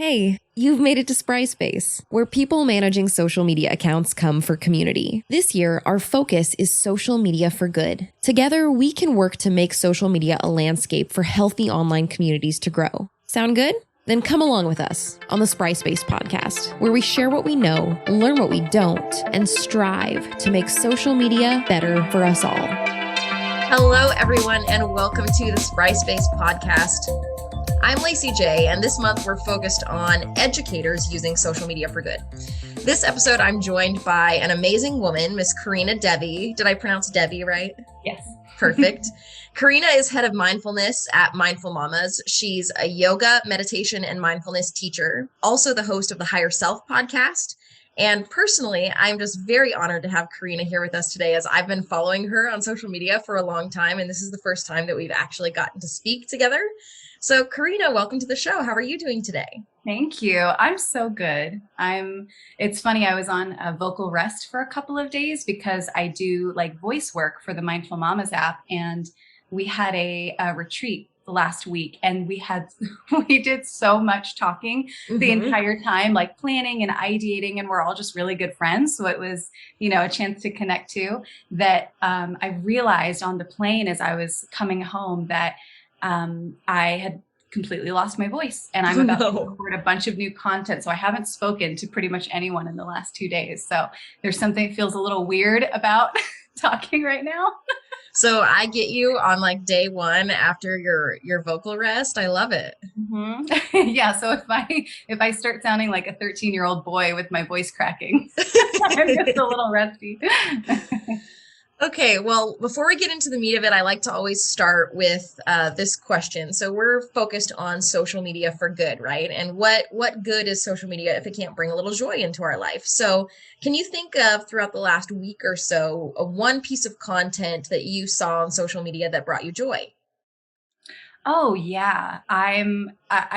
Hey, you've made it to SprySpace, where people managing social media accounts come for community. This year, our focus is social media for good. Together, we can work to make social media a landscape for healthy online communities to grow. Sound good? Then come along with us on the SprySpace Podcast, where we share what we know, learn what we don't, and strive to make social media better for us all. Hello, everyone, and welcome to the SprySpace Podcast. I'm Lacey J, and this month we're focused on educators using social media for good. This episode, I'm joined by an amazing woman, Miss Carina Devi. Did I pronounce Devi right? Yes. Perfect. Carina is head of mindfulness at Mindful Mamas. She's a yoga, meditation, and mindfulness teacher, also the host of the Higher Self podcast. And personally, I'm just very honored to have Carina here with us today, as I've been following her on social media for a long time, and this is the first time that we've actually gotten to speak together. So Carina, welcome to the show. How are you doing today? Thank you. I'm so good. It's funny, I was on a vocal rest for a couple of days because I do like voice work for the Mindful Mamas app. And we had a retreat last week and we did so much talking the entire time, like planning and ideating, and we're all just really good friends. So it was, a chance to connect to that. I realized on the plane as I was coming home that I had completely lost my voice and I'm about to record a bunch of new content. So I haven't spoken to pretty much anyone in the last 2 days. So there's something that feels a little weird about talking right now. So I get you on like day one after your vocal rest. I love it. Yeah. So if I start sounding like a 13-year-old boy with my voice cracking, I'm just a little rusty. Okay, well, before we get into the meat of it, I like to always start with this question. So we're focused on social media for good, right? And what good is social media if it can't bring a little joy into our life? So can you think of, throughout the last week or so, one piece of content that you saw on social media that brought you joy? Oh yeah. I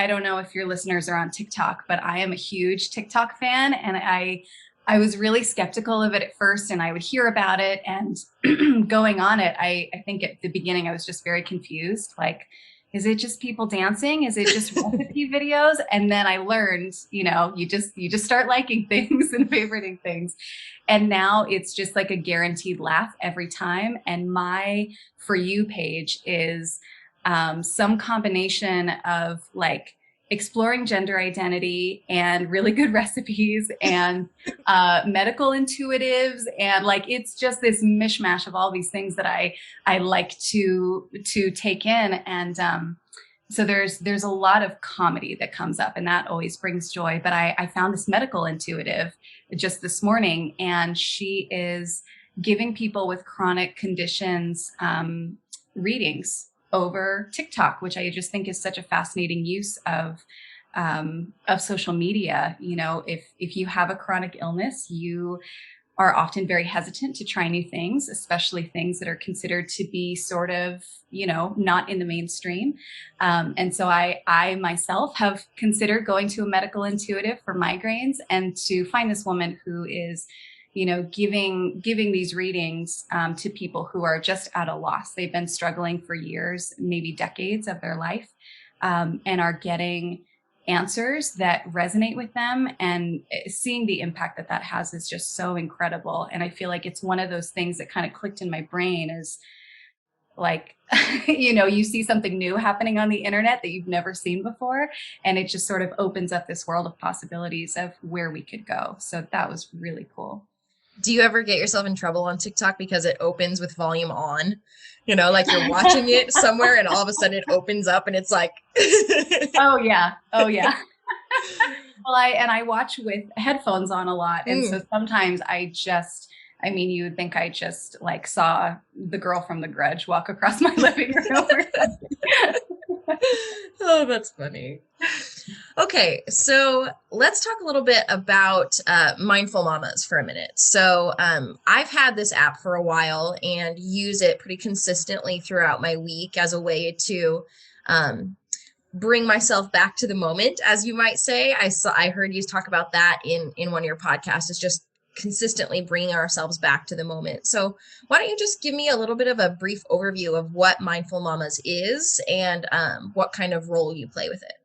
don't know if your listeners are on TikTok, but I am a huge TikTok fan, and I was really skeptical of it at first, and I would hear about it and going on it. I think at the beginning I was just very confused. Like, is it just people dancing? Is it just recipe videos? And then I learned, you just start liking things and favoriting things. And now it's just like a guaranteed laugh every time. And my For You page is some combination of like exploring gender identity and really good recipes and medical intuitives, and like it's just this mishmash of all these things that I like to take in, and so there's a lot of comedy that comes up, and that always brings joy. But I found this medical intuitive just this morning, and she is giving people with chronic conditions readings over TikTok, which I just think is such a fascinating use of social media. If you have a chronic illness, you are often very hesitant to try new things, especially things that are considered to be sort of, not in the mainstream. And so I myself have considered going to a medical intuitive for migraines, and to find this woman who is giving these readings to people who are just at a loss. They've been struggling for years, maybe decades of their life, and are getting answers that resonate with them. And seeing the impact that has is just so incredible. And I feel like it's one of those things that kind of clicked in my brain is like, you see something new happening on the internet that you've never seen before, and it just sort of opens up this world of possibilities of where we could go. So that was really cool. Do you ever get yourself in trouble on TikTok because it opens with volume on? Like you're watching it somewhere and all of a sudden it opens up and it's like... Oh yeah. Well, I watch with headphones on a lot. And so sometimes you would think I just like saw the girl from The Grudge walk across my living room. Oh, that's funny. Okay, so let's talk a little bit about Mindful Mamas for a minute. So I've had this app for a while and use it pretty consistently throughout my week as a way to bring myself back to the moment, as you might say. I heard you talk about that in one of your podcasts. It's just consistently bringing ourselves back to the moment. So why don't you just give me a little bit of a brief overview of what Mindful Mamas is and what kind of role you play with it?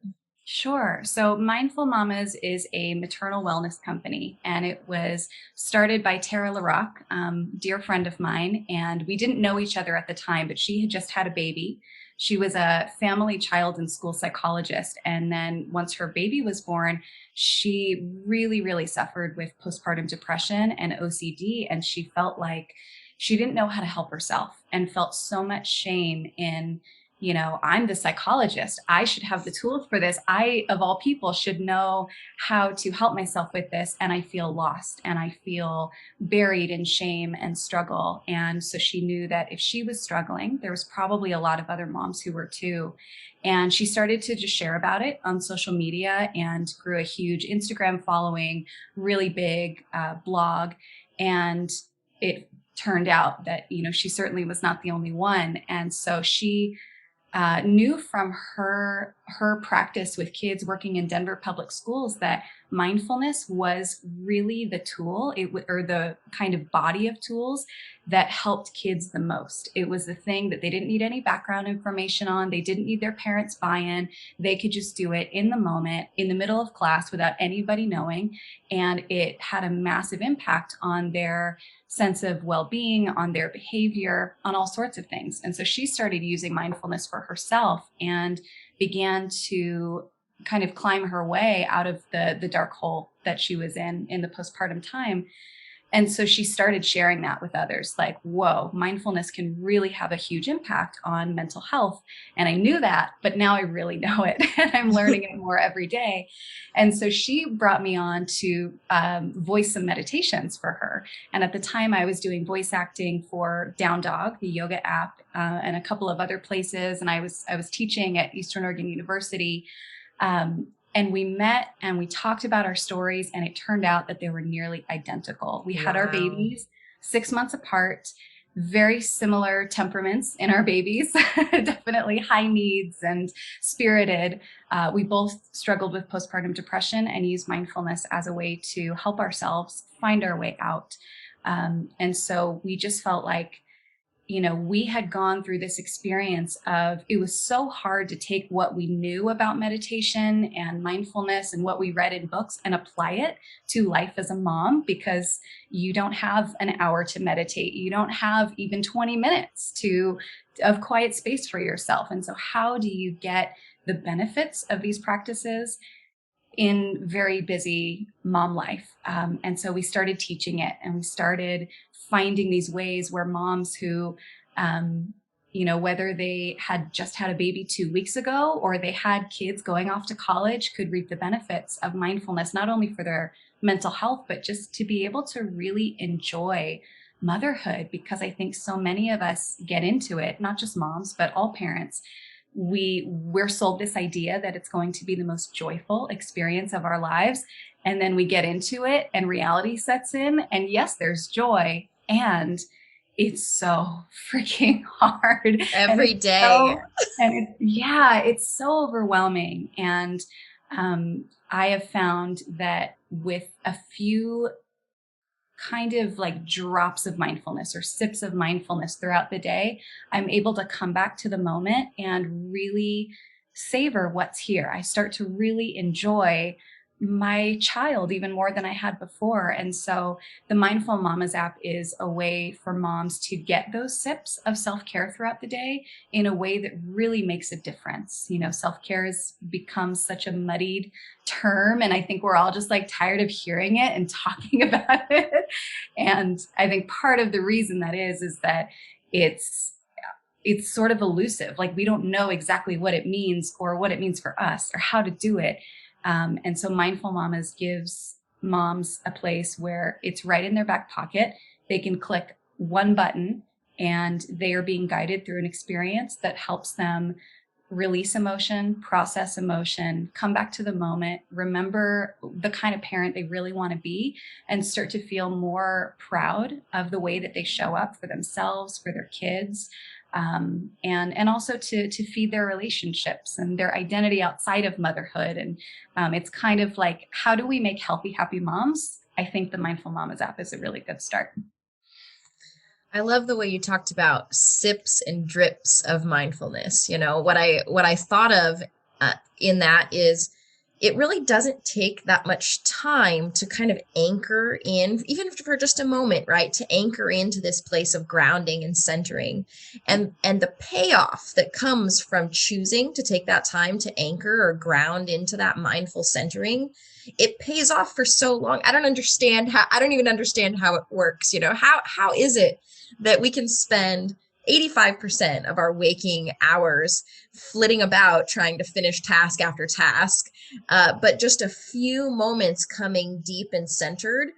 Sure. So Mindful Mamas is a maternal wellness company, and it was started by Tara LaRock, dear friend of mine. And we didn't know each other at the time, but she had just had a baby. She was a family, child, and school psychologist. And then once her baby was born, she really, really suffered with postpartum depression and OCD. And she felt like she didn't know how to help herself and felt so much shame in, I'm the psychologist. I should have the tools for this. I, of all people, should know how to help myself with this. And I feel lost and I feel buried in shame and struggle. And so she knew that if she was struggling, there was probably a lot of other moms who were too. And she started to just share about it on social media and grew a huge Instagram following, really big blog. And it turned out that, she certainly was not the only one. And so she knew from her practice with kids working in Denver public schools that mindfulness was really the tool, or the kind of body of tools that helped kids the most. It was the thing that they didn't need any background information on. They didn't need their parents' buy-in. They could just do it in the moment, in the middle of class, without anybody knowing. And it had a massive impact on their sense of well-being, on their behavior, on all sorts of things. And so she started using mindfulness for herself and began to kind of climb her way out of the dark hole that she was in the postpartum time. And so she started sharing that with others, like, whoa, mindfulness can really have a huge impact on mental health. And I knew that, but now I really know it and I'm learning it more every day. And so she brought me on to voice some meditations for her. And at the time I was doing voice acting for Down Dog, the yoga app, and a couple of other places. And I was teaching at Eastern Oregon University. And we met and we talked about our stories, and it turned out that they were nearly identical. We had our babies 6 months apart, very similar temperaments in our babies, definitely high needs and spirited. We both struggled with postpartum depression and used mindfulness as a way to help ourselves find our way out. And so we just felt like, we had gone through this experience of, it was so hard to take what we knew about meditation and mindfulness and what we read in books and apply it to life as a mom, because you don't have an hour to meditate. You don't have even 20 minutes of quiet space for yourself. And so how do you get the benefits of these practices in very busy mom life? And so we started teaching it, and we started finding these ways where moms who, whether they had just had a baby 2 weeks ago or they had kids going off to college, could reap the benefits of mindfulness, not only for their mental health, but just to be able to really enjoy motherhood. Because I think so many of us get into it, not just moms, but all parents. We're sold this idea that it's going to be the most joyful experience of our lives. And then we get into it and reality sets in. And yes, there's joy, and it's so freaking hard every day. It's so overwhelming. And I have found that with a few kind of like drops of mindfulness or sips of mindfulness throughout the day, I'm able to come back to the moment and really savor what's here. I start to really enjoy my child even more than I had before. And so the Mindful Mamas app is a way for moms to get those sips of self-care throughout the day in a way that really makes a difference. Self-care has become such a muddied term, and I think we're all just like tired of hearing it and talking about it. And I think part of the reason that is that it's sort of elusive. Like, we don't know exactly what it means or what it means for us or how to do it. And so Mindful Mamas gives moms a place where it's right in their back pocket. They can click one button and they are being guided through an experience that helps them release emotion, process emotion, come back to the moment, remember the kind of parent they really want to be, and start to feel more proud of the way that they show up for themselves, for their kids. And also to feed their relationships and their identity outside of motherhood. And it's kind of like, how do we make healthy, happy moms? I think the Mindful Mamas app is a really good start. I love the way you talked about sips and drips of mindfulness. What I thought of in that is it really doesn't take that much time to kind of anchor in, even for just a moment, right? To anchor into this place of grounding and centering. And the payoff that comes from choosing to take that time to anchor or ground into that mindful centering, it pays off for so long. I don't even understand how it works. How is it that we can spend 85% of our waking hours flitting about trying to finish task after task, but just a few moments coming deep and centered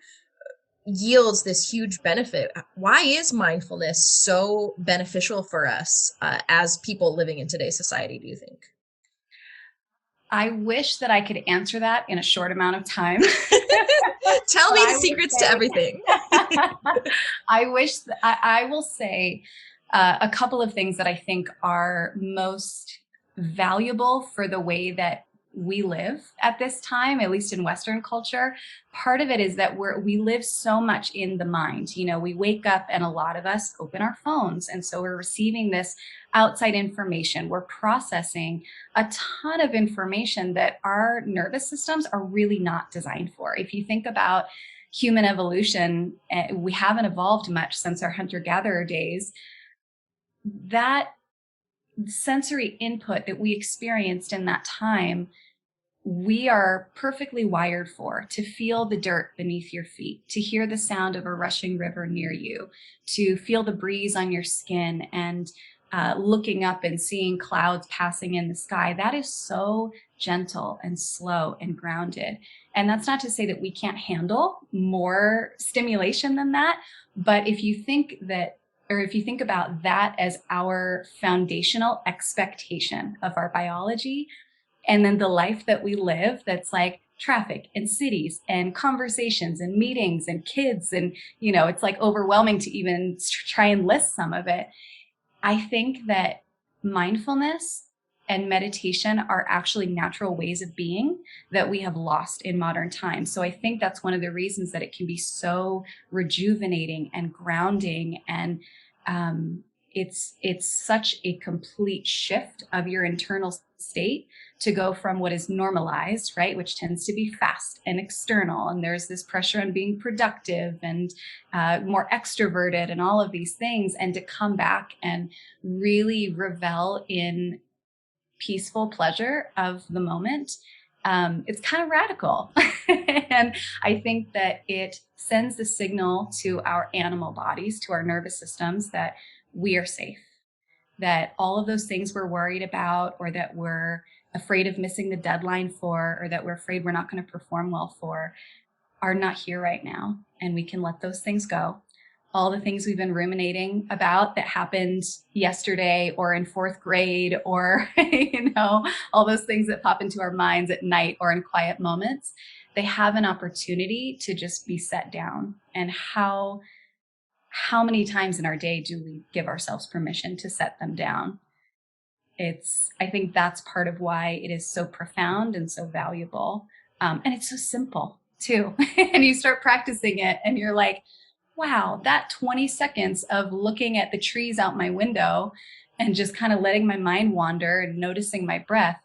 yields this huge benefit? Why is mindfulness so beneficial for us as people living in today's society, do you think? I wish that I could answer that in a short amount of time. Tell me the secrets to everything. I will say a couple of things that I think are most valuable for the way that we live at this time, at least in Western culture. Part of it is that we live so much in the mind. We wake up and a lot of us open our phones. And so we're receiving this outside information. We're processing a ton of information that our nervous systems are really not designed for. If you think about human evolution, we haven't evolved much since our hunter-gatherer days. That sensory input that we experienced in that time, we are perfectly wired for: to feel the dirt beneath your feet, to hear the sound of a rushing river near you, to feel the breeze on your skin, and looking up and seeing clouds passing in the sky. That is so gentle and slow and grounded. And that's not to say that we can't handle more stimulation than that. But if you think about that as our foundational expectation of our biology, and then the life that we live, that's like traffic and cities and conversations and meetings and kids, and it's like overwhelming to even try and list some of it. I think that mindfulness and meditation are actually natural ways of being that we have lost in modern times. So I think that's one of the reasons that it can be so rejuvenating and grounding, and it's such a complete shift of your internal state to go from what is normalized, right, which tends to be fast and external, and there's this pressure on being productive and more extroverted and all of these things, and to come back and really revel in peaceful pleasure of the moment. It's kind of radical. And I think that it sends the signal to our animal bodies, to our nervous systems, that we are safe, that all of those things we're worried about, or that we're afraid of missing the deadline for, or that we're afraid we're not going to perform well for, are not here right now. And we can let those things go. All the things we've been ruminating about that happened yesterday or in fourth grade, or, all those things that pop into our minds at night or in quiet moments, they have an opportunity to just be set down. And how many times in our day do we give ourselves permission to set them down? I think that's part of why it is so profound and so valuable. And it's so simple too. And you start practicing it and you're like, wow, that 20 seconds of looking at the trees out my window and just kind of letting my mind wander and noticing my breath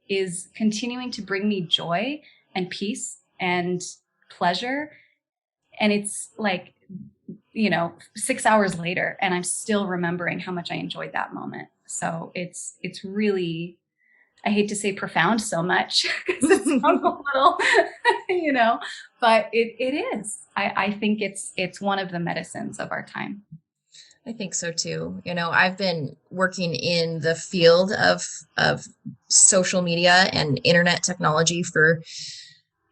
is continuing to bring me joy and peace and pleasure. And it's like, 6 hours later, and I'm still remembering how much I enjoyed that moment. So it's really, I hate to say profound so much because it sounds a little, but it is. I think it's one of the medicines of our time. I think so too. I've been working in the field of social media and internet technology for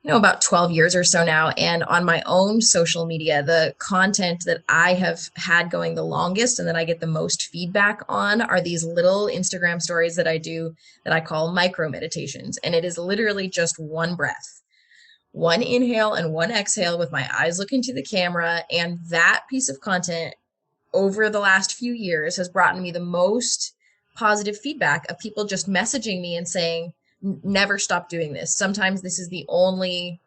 about 12 years or so now. And on my own social media, the content that I have had going the longest and that I get the most feedback on are these little Instagram stories that I do that I call micro meditations. And it is literally just one breath, one inhale and one exhale with my eyes looking to the camera. And that piece of content over the last few years has brought me the most positive feedback of people just messaging me and saying, never stop doing this. Sometimes this is the only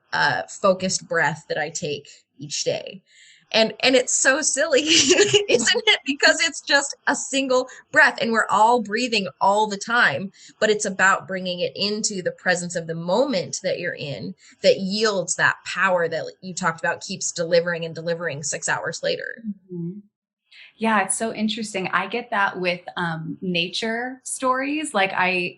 focused breath that I take each day. And it's so silly, isn't it? Because it's just a single breath and we're all breathing all the time, but it's about bringing it into the presence of the moment that you're in that yields that power that you talked about, keeps delivering and delivering 6 hours later. Mm-hmm. Yeah, it's so interesting. I get that with nature stories. Like I,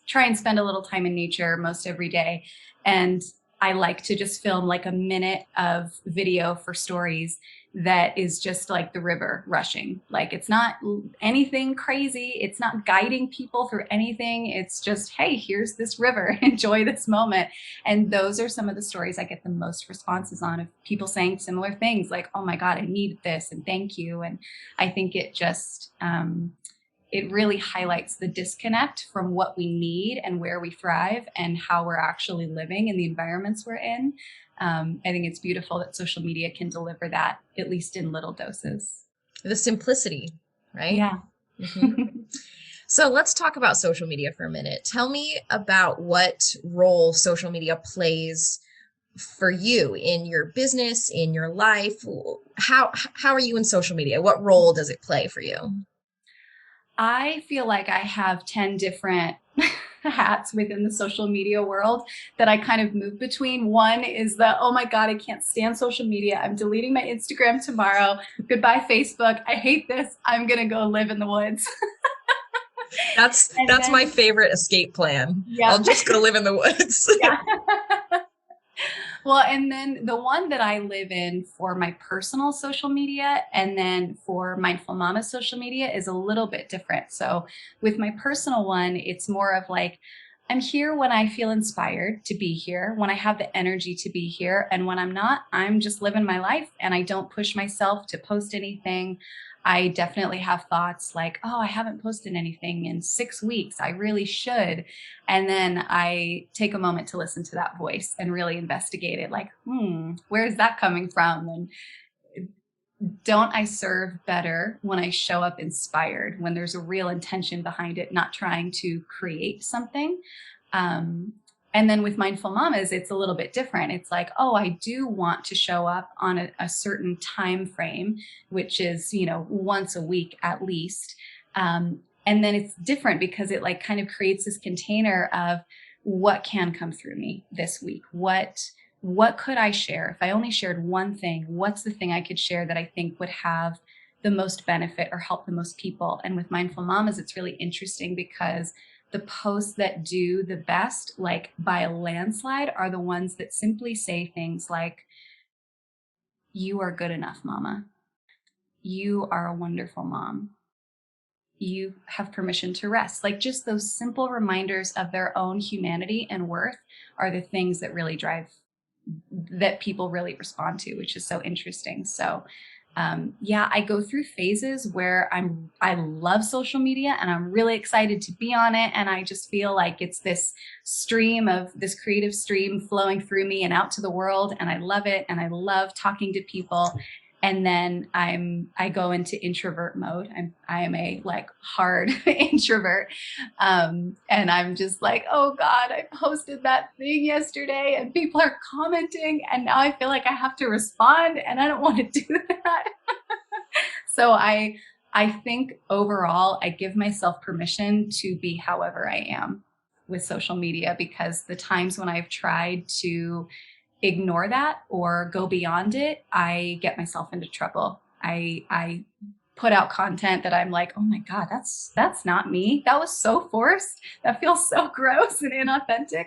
try and spend a little time in nature most every day. And I like to just film like a minute of video for stories that is just like the river rushing. Like it's not anything crazy. It's not guiding people through anything. It's just, hey, here's this river. Enjoy this moment. And those are some of the stories I get the most responses on, of people saying similar things like, oh my God, I needed this and thank you. And I think it just, it really highlights the disconnect from what we need and where we thrive and how we're actually living in the environments we're in. I think it's beautiful that social media can deliver that, at least in little doses. The simplicity, right? Yeah. Mm-hmm. So let's talk about social media for a minute. Tell me about what role social media plays for you in your business, in your life. How are you in social media? What role does it play for you? I feel like I have 10 different hats within the social media world that I kind of move between. One is the, oh my God, I can't stand social media. I'm deleting my Instagram tomorrow. Goodbye, Facebook. I hate this. I'm going to go live in the woods. That's my favorite escape plan. Yeah. I'll just go live in the woods. Yeah. Well, and then the one that I live in for my personal social media and then for Mindful Mama social media is a little bit different. So with my personal one, it's more of like, I'm here when I feel inspired to be here, when I have the energy to be here. And when I'm not, I'm just living my life and I don't push myself to post anything. I definitely have thoughts like, oh, I haven't posted anything in 6 weeks. I really should. And then I take a moment to listen to that voice and really investigate it. Like, where's that coming from? And don't I serve better when I show up inspired, when there's a real intention behind it, not trying to create something? And then with Mindful Mamas, it's a little bit different. It's like, oh, I do want to show up on a certain time frame, which is, once a week at least. And then it's different because it like kind of creates this container of what can come through me this week. What could I share? If I only shared one thing, what's the thing I could share that I think would have the most benefit or help the most people? And with Mindful Mamas, it's really interesting because the posts that do the best, like by a landslide, are the ones that simply say things like, you are good enough, mama. You are a wonderful mom. You have permission to rest. Like just those simple reminders of their own humanity and worth are the things that really that people really respond to, which is so interesting. So I go through phases where I love social media and I'm really excited to be on it. And I just feel like it's this creative stream flowing through me and out to the world. And I love it. And I love talking to people. And then I go into introvert mode. I am a like hard introvert. And I'm just like, oh God, I posted that thing yesterday and people are commenting. And now I feel like I have to respond and I don't want to do that. So I think overall, I give myself permission to be however I am with social media, because the times when I've tried to ignore that or go beyond it, I get myself into trouble. I put out content that I'm like, oh my God, that's not me. That was so forced. That feels so gross and inauthentic.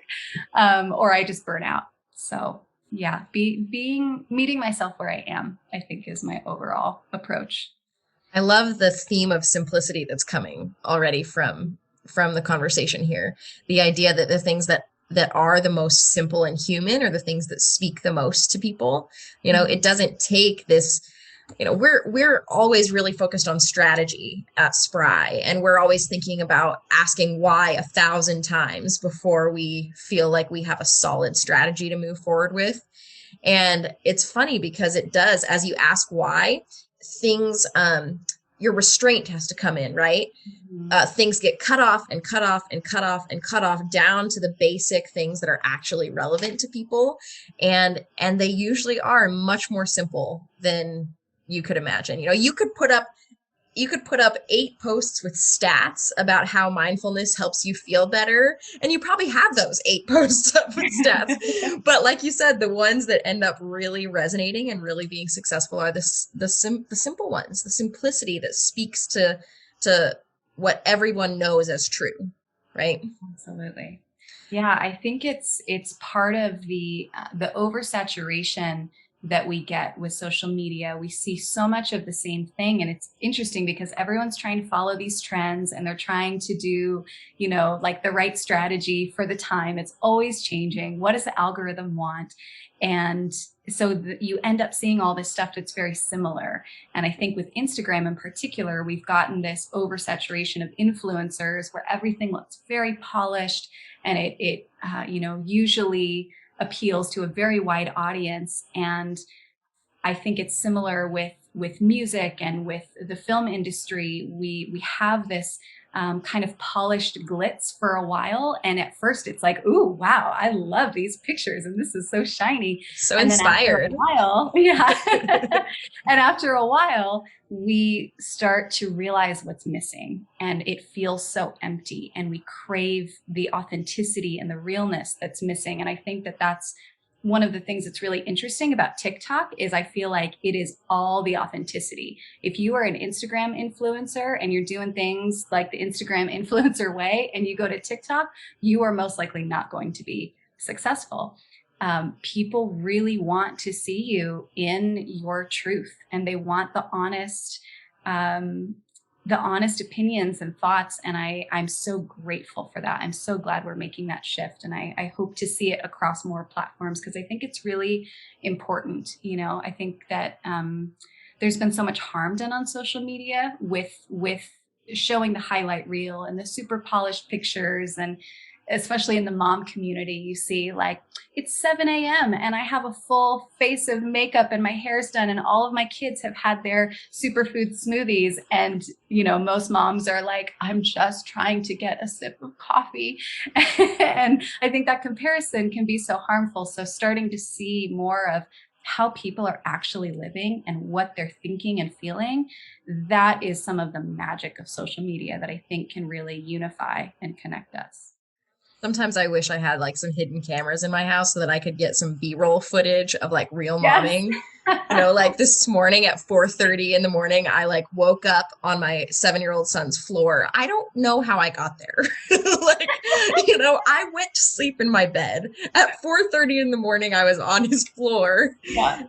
Or I just burn out. So yeah, meeting myself where I am, I think is my overall approach. I love the theme of simplicity that's coming already from the conversation here. The idea that the things that are the most simple and human are the things that speak the most to people. It doesn't take this, we're always really focused on strategy at Spry, and we're always thinking about asking why 1,000 times before we feel like we have a solid strategy to move forward with. And it's funny because it does, as you ask why, things your restraint has to come in, right? Things get cut off and cut off and cut off and cut off down to the basic things that are actually relevant to people. And they usually are much more simple than you could imagine. You could put up 8 posts with stats about how mindfulness helps you feel better. And you probably have those 8 posts up with stats. But like you said, the ones that end up really resonating and really being successful are the simple ones, the simplicity that speaks to what everyone knows as true, right? Absolutely. Yeah, I think it's part of the oversaturation that we get with social media. We see so much of the same thing. And it's interesting because everyone's trying to follow these trends and they're trying to do, like the right strategy for the time. It's always changing. What does the algorithm want? And so you end up seeing all this stuff that's very similar. And I think with Instagram in particular, we've gotten this oversaturation of influencers where everything looks very polished and it usually appeals to a very wide audience. And I think it's similar with music and with the film industry. We have this kind of polished glitz for a while. And at first it's like, ooh, wow, I love these pictures and this is so shiny. So inspired. And after a while, we start to realize what's missing and it feels so empty and we crave the authenticity and the realness that's missing. And I think that that's one of the things that's really interesting about TikTok is I feel like it is all the authenticity. If you are an Instagram influencer and you're doing things like the Instagram influencer way and you go to TikTok, you are most likely not going to be successful. People really want to see you in your truth and they want the honest opinions and thoughts. And I'm so grateful for that. I'm so glad we're making that shift. And I hope to see it across more platforms because I think it's really important. I think that there's been so much harm done on social media with showing the highlight reel and the super polished pictures. And especially in the mom community, you see like it's 7 a.m. and I have a full face of makeup and my hair's done and all of my kids have had their superfood smoothies. And, most moms are like, I'm just trying to get a sip of coffee. And I think that comparison can be so harmful. So starting to see more of how people are actually living and what they're thinking and feeling, that is some of the magic of social media that I think can really unify and connect us. Sometimes I wish I had like some hidden cameras in my house so that I could get some B-roll footage of like real momming. Like this morning at 4:30 in the morning, I like woke up on my 7-year-old son's floor. I don't know how I got there. I went to sleep in my bed at 4:30 in the morning. I was on his floor. Yeah.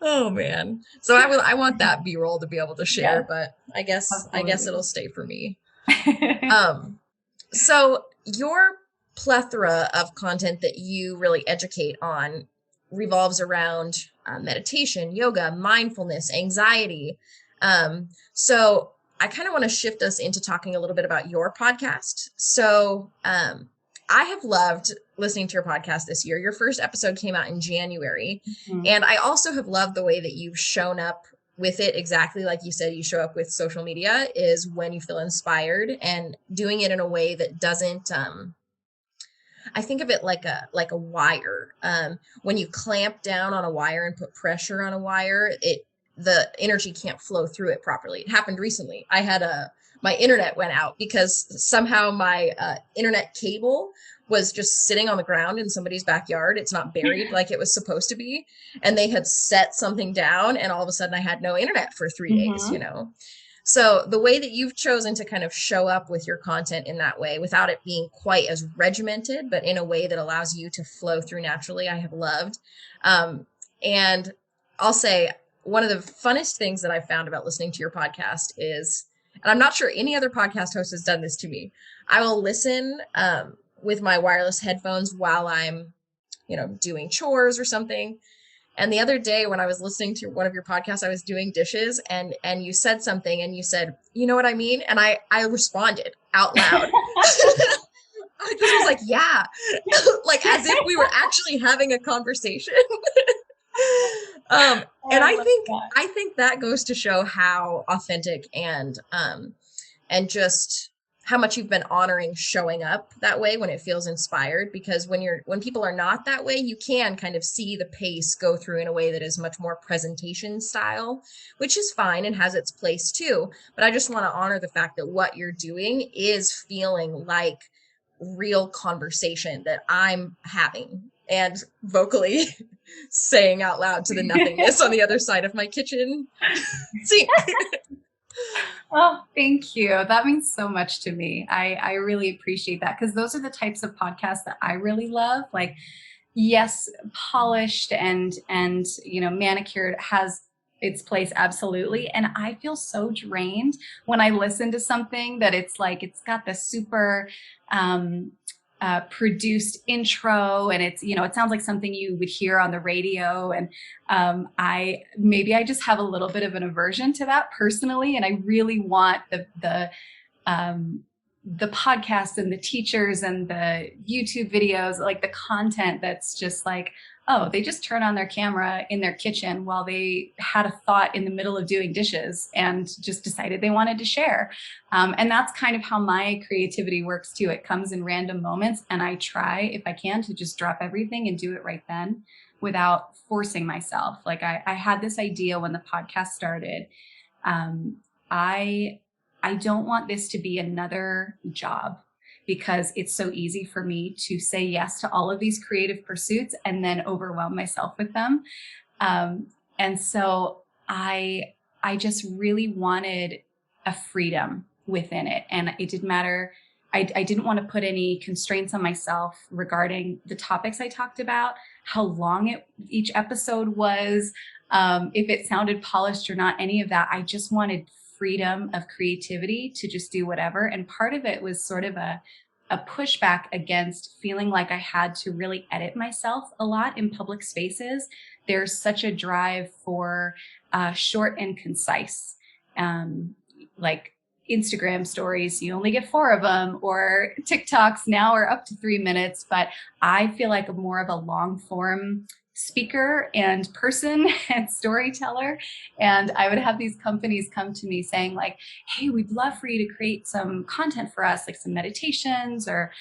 Oh man. So I want that B-roll to be able to share, but I guess it'll stay for me. So your plethora of content that you really educate on revolves around meditation, yoga, mindfulness, anxiety. So I kind of want to shift us into talking a little bit about your podcast. So I have loved listening to your podcast this year. Your first episode came out in January. Mm-hmm. And I also have loved the way that you've shown up with it exactly like you said you show up with social media is when you feel inspired and doing it in a way that doesn't I think of it like a wire. When you clamp down on a wire and put pressure on a wire, the energy can't flow through it properly. It happened recently. I had my internet went out because somehow my internet cable was just sitting on the ground in somebody's backyard. It's not buried like it was supposed to be. And they had set something down and all of a sudden I had no internet for 3 days, So the way that you've chosen to kind of show up with your content in that way, without it being quite as regimented, but in a way that allows you to flow through naturally, I have loved. And I'll say one of the funnest things that I've found about listening to your podcast is, and I'm not sure any other podcast host has done this to me, I will listen with my wireless headphones while I'm, doing chores or something. And the other day when I was listening to one of your podcasts, I was doing dishes and you said something and you said, you know what I mean? And I responded out loud. I just was like, yeah, like as if we were actually having a conversation. And Oh my God. I think that goes to show how authentic and just how much you've been honoring showing up that way when it feels inspired, because when people are not that way, you can kind of see the pace go through in a way that is much more presentation style, which is fine and has its place too. But I just want to honor the fact that what you're doing is feeling like real conversation that I'm having and vocally saying out loud to the nothingness on the other side of my kitchen sink. Oh, thank you. That means so much to me. I really appreciate that, because those are the types of podcasts that I really love. Like, yes, polished and manicured has its place, absolutely. And I feel so drained when I listen to something that it's like it's got the super produced intro, and it's, it sounds like something you would hear on the radio. And I just have a little bit of an aversion to that personally, and I really want the podcast and the teachers and the YouTube videos, like the content that's just like, oh, they just turn on their camera in their kitchen while they had a thought in the middle of doing dishes and just decided they wanted to share. And that's kind of how my creativity works too. It comes in random moments, and I try, if I can, to just drop everything and do it right then without forcing myself. Like I had this idea when the podcast started. I don't want this to be another job, because it's so easy for me to say yes to all of these creative pursuits and then overwhelm myself with them. And so I just really wanted a freedom within it. And it didn't matter. I didn't want to put any constraints on myself regarding the topics I talked about, how long each episode was, if it sounded polished or not, any of that. I just wanted freedom of creativity to just do whatever. And part of it was sort of a pushback against feeling like I had to really edit myself a lot in public spaces. There's such a drive for short and concise, like Instagram stories, you only get 4 of them, or TikToks now are up to 3 minutes. But I feel like more of a long form speaker and person and storyteller. And I would have these companies come to me saying like, hey, we'd love for you to create some content for us, like some meditations or,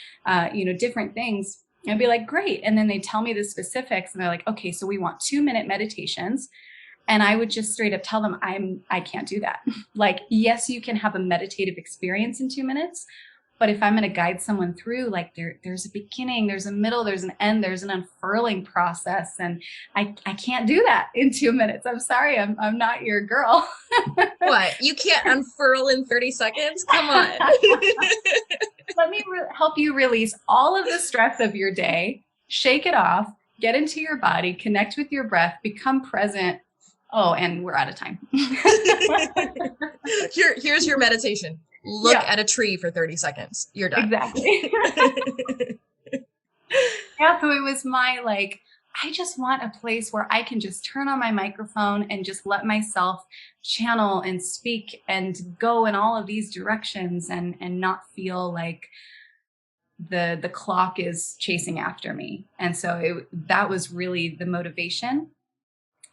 different things. And I'd be like, great. And then they tell me the specifics and they're like, okay, so we want 2-minute meditations. And I would just straight up tell them, I can't do that. Like, yes, you can have a meditative experience in 2 minutes, but if I'm going to guide someone through, like there's a beginning, there's a middle, there's an end, there's an unfurling process. And I can't do that in 2 minutes. I'm sorry. I'm not your girl. What? You can't unfurl in 30 seconds? Come on. Let me help you release all of the stress of your day, shake it off, get into your body, connect with your breath, become present. Oh, and we're out of time. Here's your meditation. Look at a tree for 30 seconds. You're done. Exactly. Yeah, so it was I just want a place where I can just turn on my microphone and just let myself channel and speak and go in all of these directions and not feel like the clock is chasing after me. And so that was really the motivation.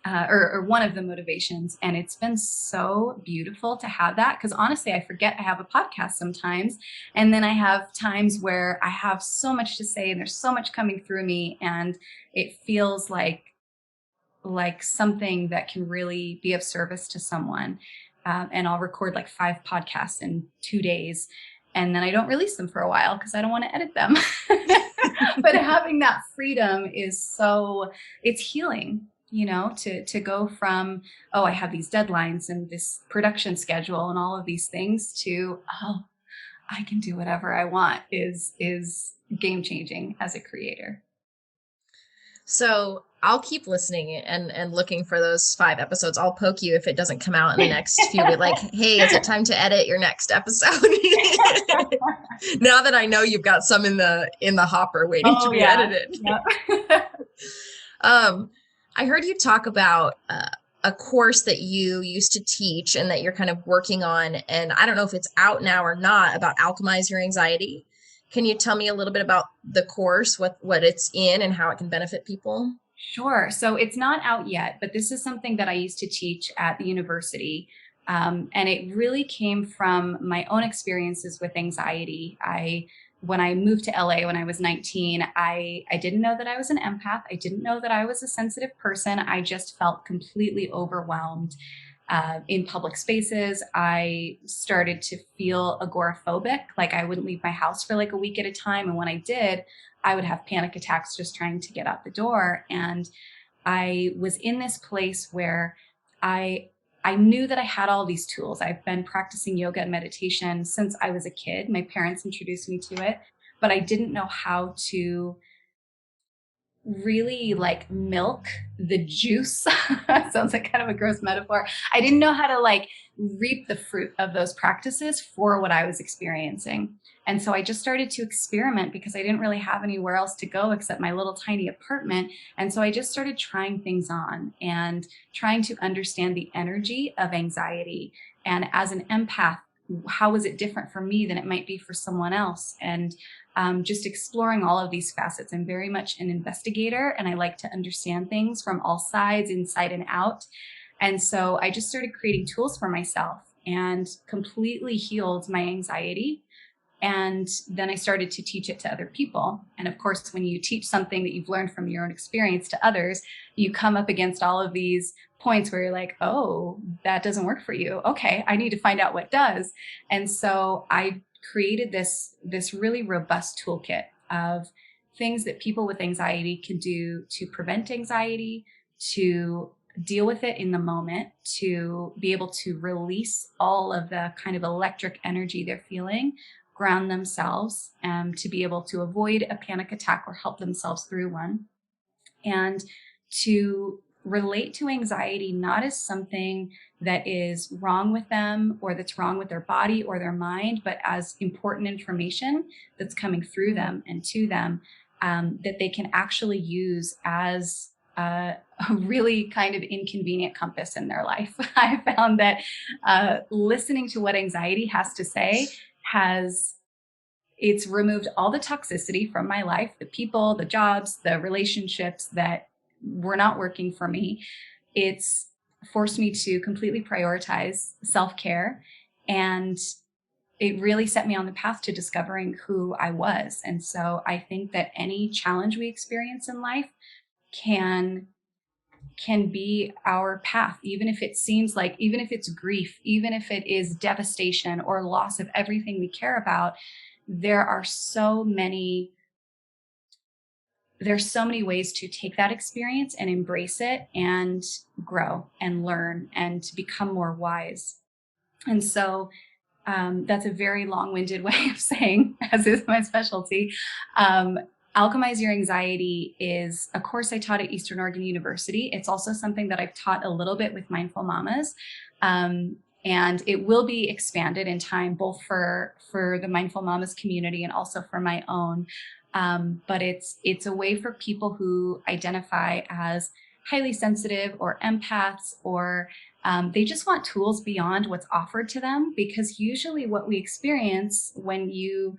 Or one of the motivations. And it's been so beautiful to have that, because honestly, I forget I have a podcast sometimes. And then I have times where I have so much to say and there's so much coming through me, and it feels like something that can really be of service to someone. And I'll record like 5 podcasts in 2 days. And then I don't release them for a while because I don't want to edit them. But having that freedom is it's healing. To go from, oh, I have these deadlines and this production schedule and all of these things to, oh, I can do whatever I want is game changing as a creator. So I'll keep listening and looking for those 5 episodes. I'll poke you if it doesn't come out in the next few weeks. Like, hey, is it time to edit your next episode? Now that I know you've got some in the hopper waiting to be edited. Yep. I heard you talk about a course that you used to teach and that you're kind of working on, and I don't know if it's out now or not, about Alchemize Your Anxiety. Can you tell me a little bit about the course, what it's in and how it can benefit people? Sure. So it's not out yet, but this is something that I used to teach at the university. And it really came from my own experiences with anxiety. When I moved to LA when I was 19, I didn't know that I was an empath. I didn't know that I was a sensitive person. I just felt completely overwhelmed in public spaces. I started to feel agoraphobic, like I wouldn't leave my house for like a week at a time. And when I did, I would have panic attacks just trying to get out the door. And I was in this place where I knew that I had all these tools. I've been practicing yoga and meditation since I was a kid. My parents introduced me to it, but I didn't know how to really like milk the juice. Sounds like kind of a gross metaphor. I didn't know how to like reap the fruit of those practices for what I was experiencing. And so I just started to experiment because I didn't really have anywhere else to go except my little tiny apartment. And so I just started trying things on and trying to understand the energy of anxiety. And as an empath, how is it different for me than it might be for someone else? And just exploring all of these facets. I'm very much an investigator and I like to understand things from all sides, inside and out. And so I just started creating tools for myself and completely healed my anxiety. And then I started to teach it to other people. And of course, when you teach something that you've learned from your own experience to others, you come up against all of these points where you're like, oh, that doesn't work for you. Okay, I need to find out what does. And so I created this really robust toolkit of things that people with anxiety can do to prevent anxiety, to deal with it in the moment, to be able to release all of the kind of electric energy they're feeling, ground themselves, to be able to avoid a panic attack or help themselves through one, and to relate to anxiety not as something that is wrong with them or that's wrong with their body or their mind, but as important information that's coming through them and to them, that they can actually use as a really kind of inconvenient compass in their life. I found that listening to what anxiety has to say it's removed all the toxicity from my life, the people, the jobs, the relationships that were not working for me. It's forced me to completely prioritize self-care. And it really set me on the path to discovering who I was. And so I think that any challenge we experience in life can be our path, even if it seems like, even if it's grief, even if it is devastation or loss of everything we care about, there's so many ways to take that experience and embrace it and grow and learn and to become more wise. And so that's a very long-winded way of saying, as is my specialty, Alchemize Your Anxiety is a course I taught at Eastern Oregon University. It's also something that I've taught a little bit with Mindful Mamas. And it will be expanded in time, both for the Mindful Mamas community and also for my own. But it's a way for people who identify as highly sensitive or empaths, or they just want tools beyond what's offered to them, because usually what we experience when you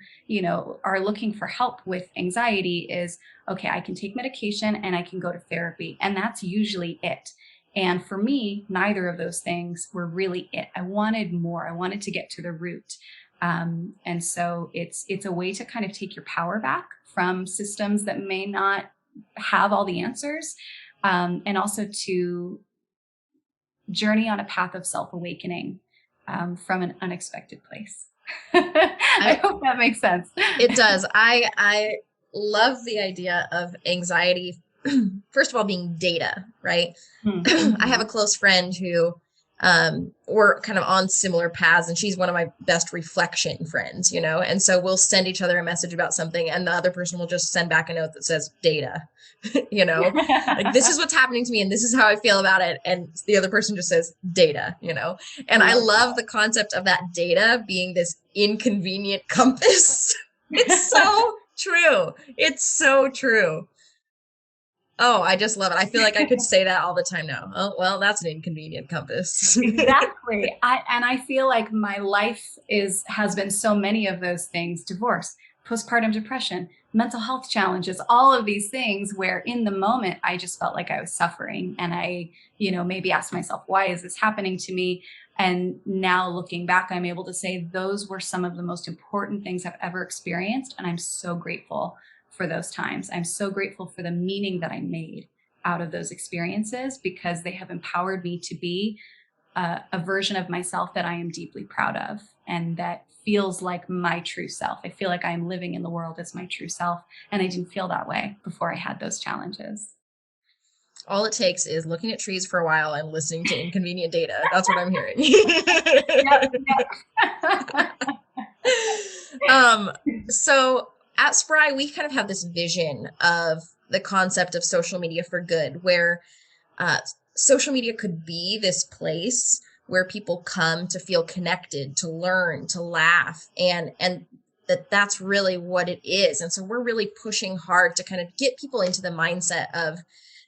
are looking for help with anxiety is, okay, I can take medication and I can go to therapy, and that's usually it. And for me, neither of those things were really it. I wanted more. I wanted to get to the root. And so it's a way to kind of take your power back from systems that may not have all the answers, and also to journey on a path of self-awakening from an unexpected place. I hope that makes sense. It does. I love the idea of anxiety, first of all, being data, right? Mm-hmm. I have a close friend who we're kind of on similar paths, and she's one of my best reflection friends, and so we'll send each other a message about something and the other person will just send back a note that says data, like, this is what's happening to me and this is how I feel about it. And the other person just says data, and I love the concept of that data being this inconvenient compass. It's so true. It's so true. Oh, I just love it. I feel like I could say that all the time now. Oh, well, that's an inconvenient compass. Exactly. I feel like my life has been so many of those things: divorce, postpartum depression, mental health challenges, all of these things where in the moment, I just felt like I was suffering. And I, maybe asked myself, why is this happening to me? And now looking back, I'm able to say those were some of the most important things I've ever experienced. And I'm so grateful for those times. I'm so grateful for the meaning that I made out of those experiences, because they have empowered me to be a version of myself that I am deeply proud of, and that feels like my true self. I feel like I'm living in the world as my true self. And I didn't feel that way before I had those challenges. All it takes is looking at trees for a while and listening to inconvenient data. That's what I'm hearing. So at Spry, we kind of have this vision of the concept of social media for good, where social media could be this place where people come to feel connected, to learn, to laugh, and that's really what it is. And so we're really pushing hard to kind of get people into the mindset of,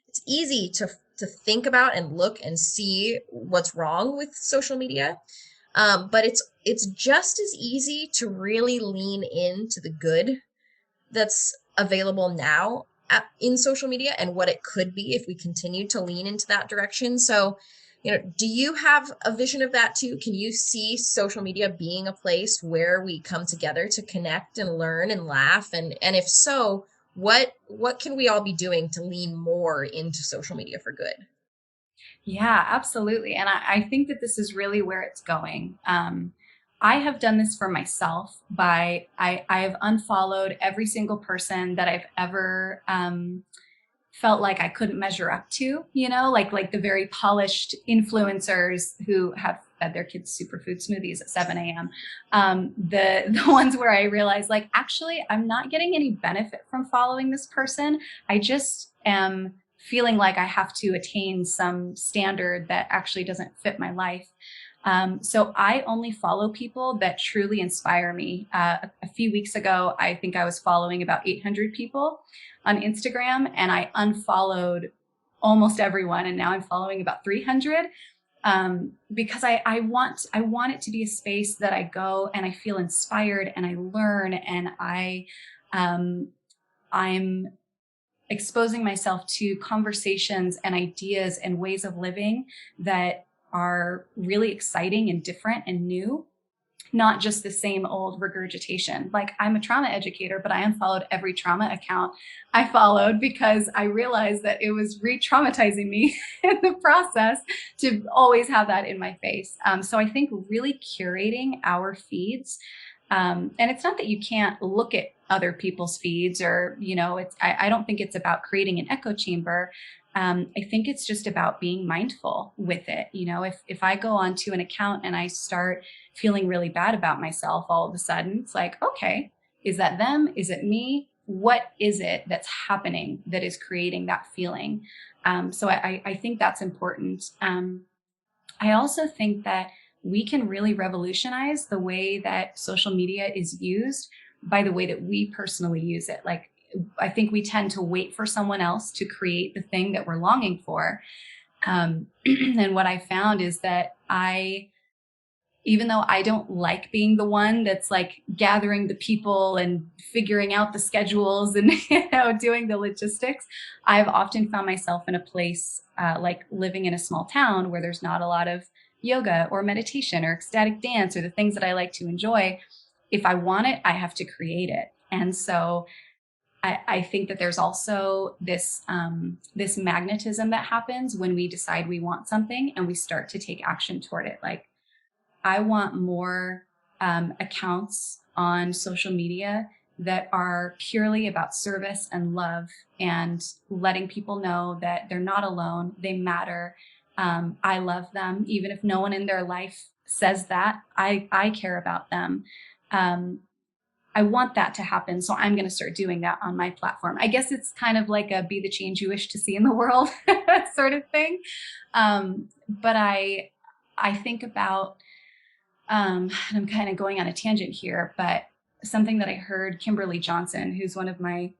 it's easy to think about and look and see what's wrong with social media. But it's just as easy to really lean into the good that's available now in social media and what it could be if we continue to lean into that direction. So, do you have a vision of that too? Can you see social media being a place where we come together to connect and learn and laugh? And if so, what can we all be doing to lean more into social media for good? Yeah, absolutely. And I think that this is really where it's going. I have done this for myself by I have unfollowed every single person that I've ever felt like I couldn't measure up to, like the very polished influencers who have fed their kids superfood smoothies at 7 a.m. The ones where I realized, like, actually, I'm not getting any benefit from following this person. I just am feeling like I have to attain some standard that actually doesn't fit my life. So I only follow people that truly inspire me. A few weeks ago, I think I was following about 800 people on Instagram, and I unfollowed almost everyone. And now I'm following about 300, because I want it to be a space that I go and I feel inspired and I learn, and I'm exposing myself to conversations and ideas and ways of living that are really exciting and different and new, not just the same old regurgitation. Like, I'm a trauma educator, but I unfollowed every trauma account I followed because I realized that it was re-traumatizing me in the process to always have that in my face. So I think really curating our feeds, and it's not that you can't look at other people's feeds, or, I don't think it's about creating an echo chamber. I think it's just about being mindful with it. If I go onto an account and I start feeling really bad about myself, all of a sudden it's like, okay, is that them? Is it me? What is it that's happening that is creating that feeling? So I think that's important. I also think that we can really revolutionize the way that social media is used by the way that we personally use it. Like, I think we tend to wait for someone else to create the thing that we're longing for. And what I found is that even though I don't like being the one that's like gathering the people and figuring out the schedules and doing the logistics, I've often found myself in a place like living in a small town where there's not a lot of yoga or meditation or ecstatic dance or the things that I like to enjoy. If I want it, I have to create it. And so I think that there's also this magnetism that happens when we decide we want something and we start to take action toward it. Like, I want more accounts on social media that are purely about service and love and letting people know that they're not alone, they matter. I love them. Even if no one in their life says that, I care about them. I want that to happen. So I'm going to start doing that on my platform. I guess it's kind of like a be the change you wish to see in the world sort of thing. But I think about, and I'm kind of going on a tangent here, but something that I heard Kimberly Johnson, who's one of my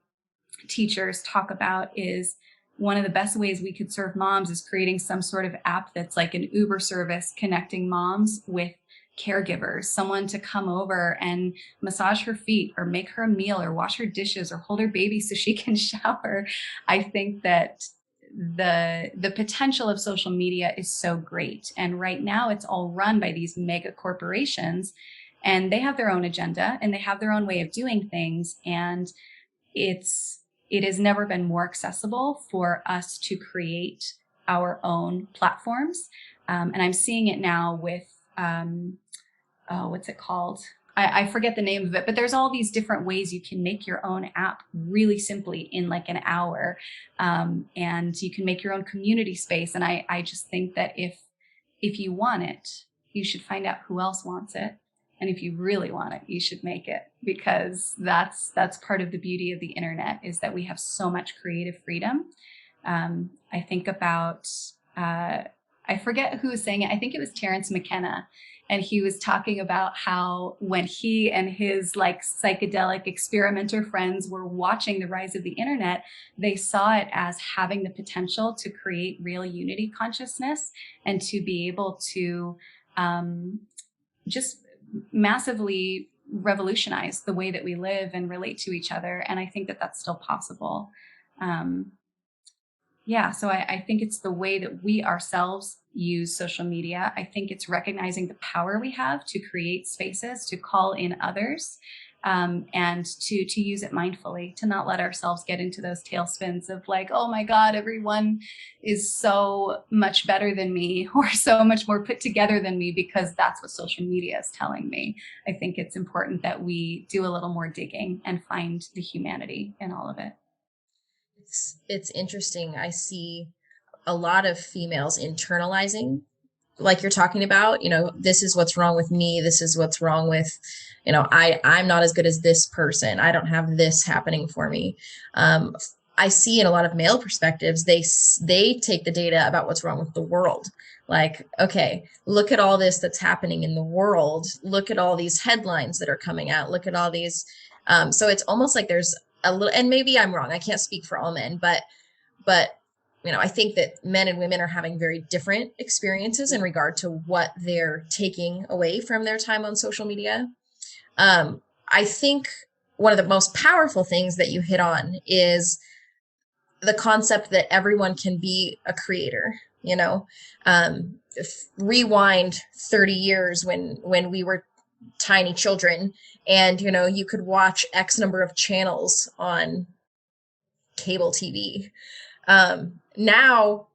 teachers, talk about is one of the best ways we could serve moms is creating some sort of app that's like an Uber service connecting moms with caregivers, someone to come over and massage her feet or make her a meal or wash her dishes or hold her baby so she can shower. I think that the potential of social media is so great. And right now it's all run by these mega corporations, and they have their own agenda and they have their own way of doing things. And it has never been more accessible for us to create our own platforms. And I'm seeing it now with, what's it called? I forget the name of it, but there's all these different ways you can make your own app really simply in like an hour. And you can make your own community space. And I just think that if you want it, you should find out who else wants it. And if you really want it, you should make it, because that's part of the beauty of the internet, is that we have so much creative freedom. I think about, I forget who was saying it. I think it was Terrence McKenna. And he was talking about how when he and his like psychedelic experimenter friends were watching the rise of the internet, they saw it as having the potential to create real unity consciousness and to be able to just massively revolutionize the way that we live and relate to each other. And I think that that's still possible. So I think it's the way that we ourselves use social media. I think it's recognizing the power we have to create spaces, to call in others, and to use it mindfully, to not let ourselves get into those tailspins of like, oh my God, everyone is so much better than me or so much more put together than me, because that's what social media is telling me. I think it's important that we do a little more digging and find the humanity in all of it. It's interesting. I see a lot of females internalizing, like you're talking about, this is what's wrong with me. This is what's wrong with, I'm not as good as this person. I don't have this happening for me. I see in a lot of male perspectives, they take the data about what's wrong with the world. Like, okay, look at all this that's happening in the world. Look at all these headlines that are coming out. Look at all these. So it's almost like there's a little, and maybe I'm wrong. I can't speak for all men, but I think that men and women are having very different experiences in regard to what they're taking away from their time on social media. I think one of the most powerful things that you hit on is the concept that everyone can be a creator. Rewind 30 years when we were tiny children, and you could watch X number of channels on cable TV. Now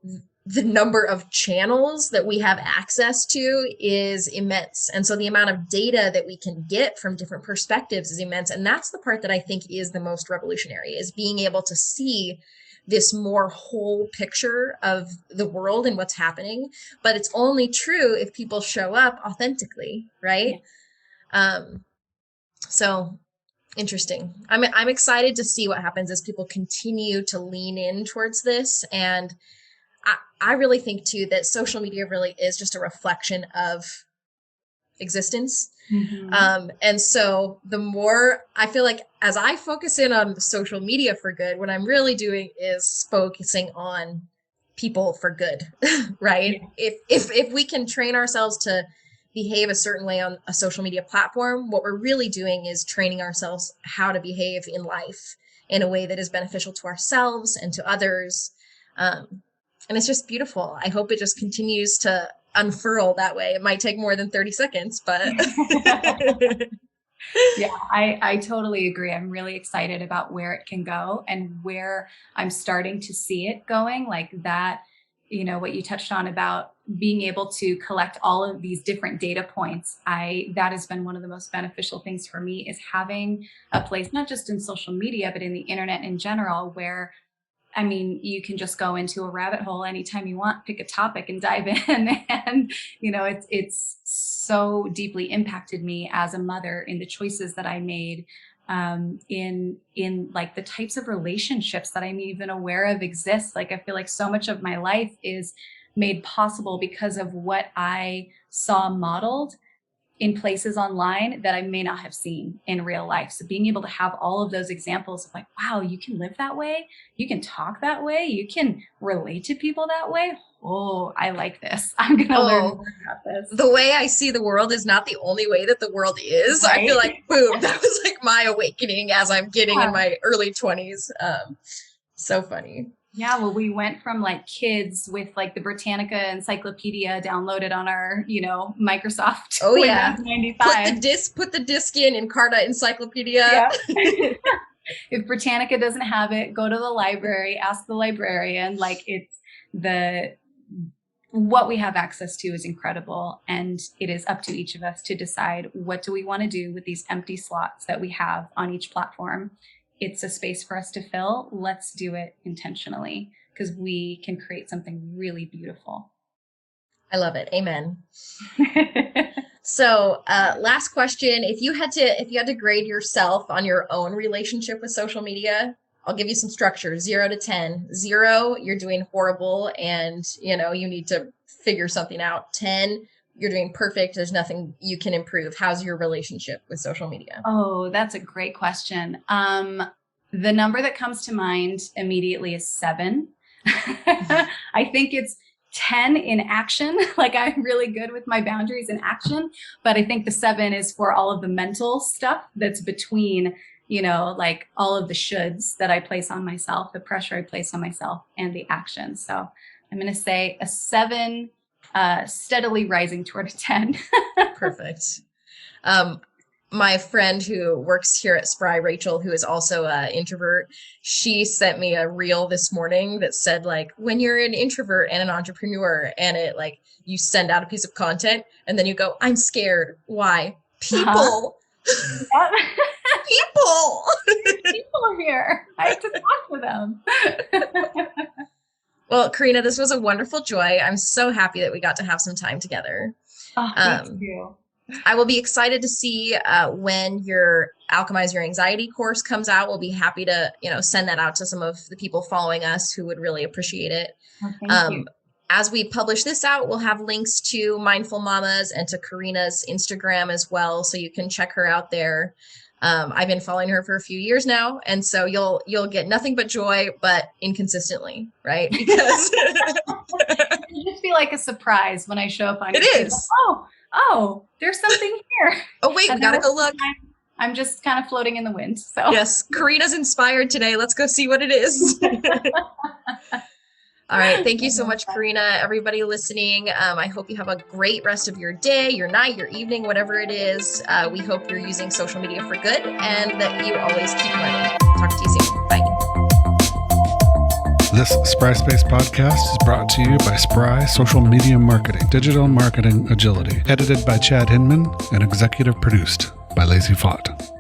the number of channels that we have access to is immense. And so the amount of data that we can get from different perspectives is immense. And that's the part that I think is the most revolutionary, is being able to see this more whole picture of the world and what's happening. But it's only true if people show up authentically, right? Yeah. So interesting. I'm excited to see what happens as people continue to lean in towards this. And I really think too that social media really is just a reflection of existence. Mm-hmm. And so the more I feel like as I focus in on social media for good, what I'm really doing is focusing on people for good, right? Yeah. If we can train ourselves to behave a certain way on a social media platform, what we're really doing is training ourselves how to behave in life in a way that is beneficial to ourselves and to others. And it's just beautiful. I hope it just continues to unfurl that way. It might take more than 30 seconds, but. Yeah, I totally agree. I'm really excited about where it can go and where I'm starting to see it going, like that. What you touched on about being able to collect all of these different data points, that has been one of the most beneficial things for me, is having a place, not just in social media, but in the internet in general, where, you can just go into a rabbit hole anytime you want, pick a topic and dive in. And, it's so deeply impacted me as a mother in the choices that I made, in like the types of relationships that I'm even aware of exist. Like, I feel like so much of my life is made possible because of what I saw modeled in places online that I may not have seen in real life. So being able to have all of those examples of like, wow, you can live that way. You can talk that way. You can relate to people that way. Oh, I like this. I'm going to learn more about this. The way I see the world is not the only way that the world is. Right? I feel like, boom, that was like my awakening as I'm getting in my early 20s. So funny. Yeah, well, we went from like kids with like the Britannica encyclopedia downloaded on our, Microsoft Windows 95. Put the disc in Encarta encyclopedia. Yeah. If Britannica doesn't have it, go to the library, ask the librarian. Like what we have access to is incredible. And it is up to each of us to decide, what do we want to do with these empty slots that we have on each platform? It's a space for us to fill. Let's do it intentionally, because we can create something really beautiful. I love it. Amen. So, last question. If you had to grade yourself on your own relationship with social media, I'll give you some structure, 0 to 10. 0, you're doing horrible and, you need to figure something out. 10, you're doing perfect. There's nothing you can improve. How's your relationship with social media? Oh, that's a great question. The number that comes to mind immediately is 7. I think it's 10 in action. Like, I'm really good with my boundaries in action, but I think the 7 is for all of the mental stuff that's between, like all of the shoulds that I place on myself, the pressure I place on myself, and the action. So I'm going to say a 7, steadily rising toward a 10. Perfect. My friend who works here at Spry, Rachel, who is also an introvert, she sent me a reel this morning that said, like, when you're an introvert and an entrepreneur, and it like, you send out a piece of content and then you go, I'm scared. Why? People. People. People are here. I have to talk to them. Well, Carina, this was a wonderful joy. I'm so happy that we got to have some time together. Oh, thank you. I will be excited to see when your Alchemize Your Anxiety course comes out. We'll be happy to, send that out to some of the people following us who would really appreciate it. Oh, thank you. As we publish this out, we'll have links to Mindful Mamas and to Carina's Instagram as well, so you can check her out there. I've been following her for a few years now, and so you'll get nothing but joy, but inconsistently, right? Because it'll just be like a surprise when I show up on it your is. Like, oh, there's something here. Oh wait, we gotta go look. I'm just kind of floating in the wind. So yes, Carina's inspired today. Let's go see what it is. All right. Thank you so much, Carina. Everybody listening, I hope you have a great rest of your day, your night, your evening, whatever it is. We hope you're using social media for good and that you always keep learning. Talk to you soon. Bye. This SprySpace Podcast is brought to you by Spry Social Media Marketing, Digital Marketing Agility, edited by Chad Hinman and executive produced by Lacey J.